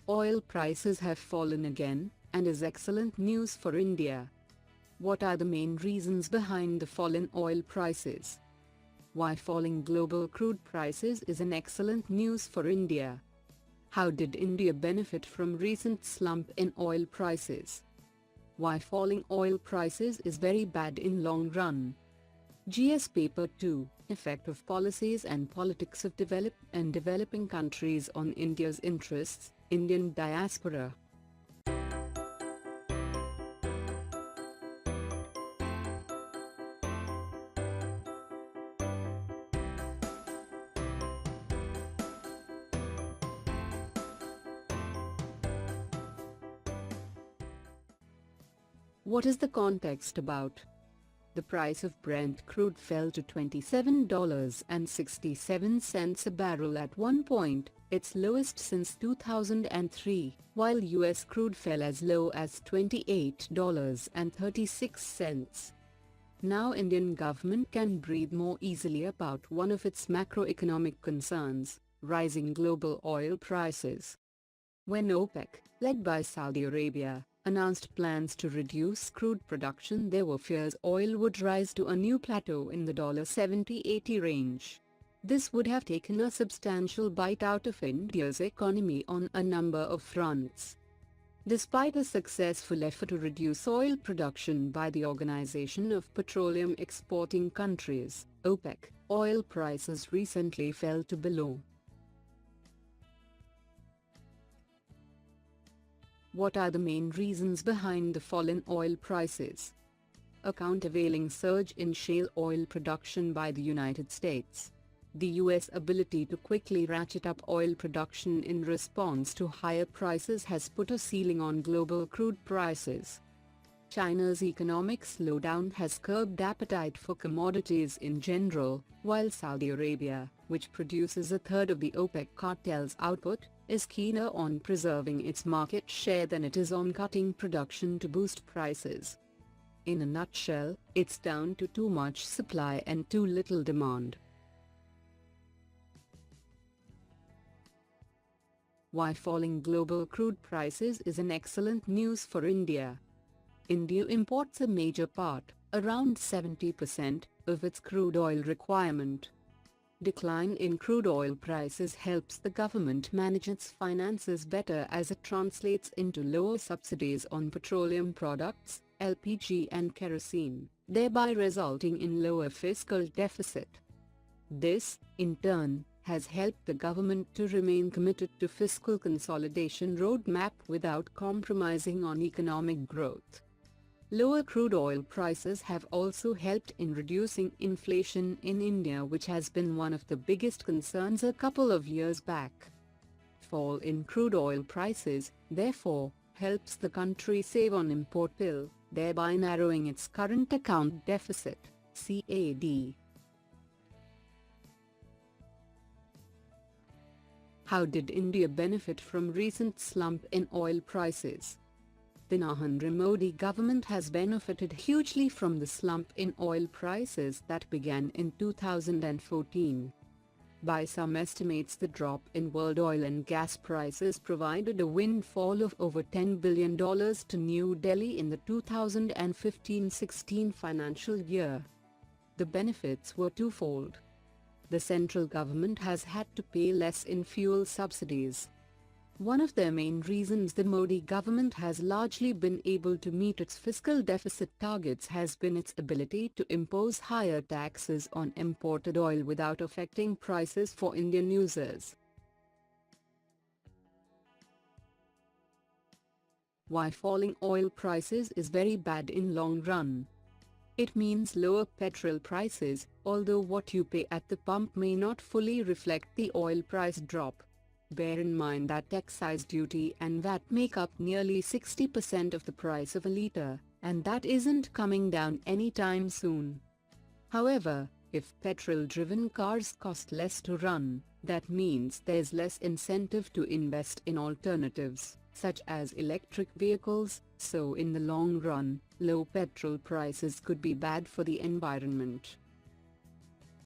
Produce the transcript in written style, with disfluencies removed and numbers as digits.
Oil prices have fallen again, and is excellent news for India. What are the main reasons behind the fall in oil prices? Why falling global crude prices is an excellent news for India? How did India benefit from recent slump in oil prices? Why falling oil prices is very bad in long run? GS Paper 2, Effect of Policies and Politics of Developed and Developing Countries on India's Interests, Indian Diaspora. What is the context about? The price of Brent crude fell to $27.67 a barrel at one point, its lowest since 2003, while US crude fell as low as $28.36. Now Indian government can breathe more easily about one of its macroeconomic concerns, rising global oil prices. When OPEC, led by Saudi Arabia, announced plans to reduce crude production, there were fears oil would rise to a new plateau in the $70-80 range. This would have taken a substantial bite out of India's economy on a number of fronts. Despite a successful effort to reduce oil production by the Organization of Petroleum Exporting Countries, OPEC, oil prices recently fell to below. What are the main reasons behind the fall in oil prices? A countervailing surge in shale oil production by the United States. The U.S. ability to quickly ratchet up oil production in response to higher prices has put a ceiling on global crude prices. China's economic slowdown has curbed appetite for commodities in general, while Saudi Arabia, which produces a third of the OPEC cartel's output, is keener on preserving its market share than it is on cutting production to boost prices. In a nutshell, it's down to too much supply and too little demand. Why falling global crude prices is an excellent news for India. India imports a major part, around 70%, of its crude oil requirement. Decline in crude oil prices helps the government manage its finances better as it translates into lower subsidies on petroleum products, LPG and kerosene, thereby resulting in lower fiscal deficit. This, in turn, has helped the government to remain committed to fiscal consolidation roadmap without compromising on economic growth. Lower crude oil prices have also helped in reducing inflation in India, which has been one of the biggest concerns a couple of years back. Fall in crude oil prices, therefore, helps the country save on import bill, thereby narrowing its current account deficit, CAD. How did India benefit from recent slump in oil prices? The Narendra Modi government has benefited hugely from the slump in oil prices that began in 2014. By some estimates, the drop in world oil and gas prices provided a windfall of over $10 billion to New Delhi in the 2015-16 financial year. The benefits were twofold. The central government has had to pay less in fuel subsidies. One of the main reasons the Modi government has largely been able to meet its fiscal deficit targets has been its ability to impose higher taxes on imported oil without affecting prices for Indian users. Why falling oil prices is very bad in long run? It means lower petrol prices, although what you pay at the pump may not fully reflect the oil price drop. Bear in mind that excise duty and VAT make up nearly 60% of the price of a litre, and that isn't coming down anytime soon. However, if petrol-driven cars cost less to run, that means there's less incentive to invest in alternatives, such as electric vehicles, so in the long run, low petrol prices could be bad for the environment.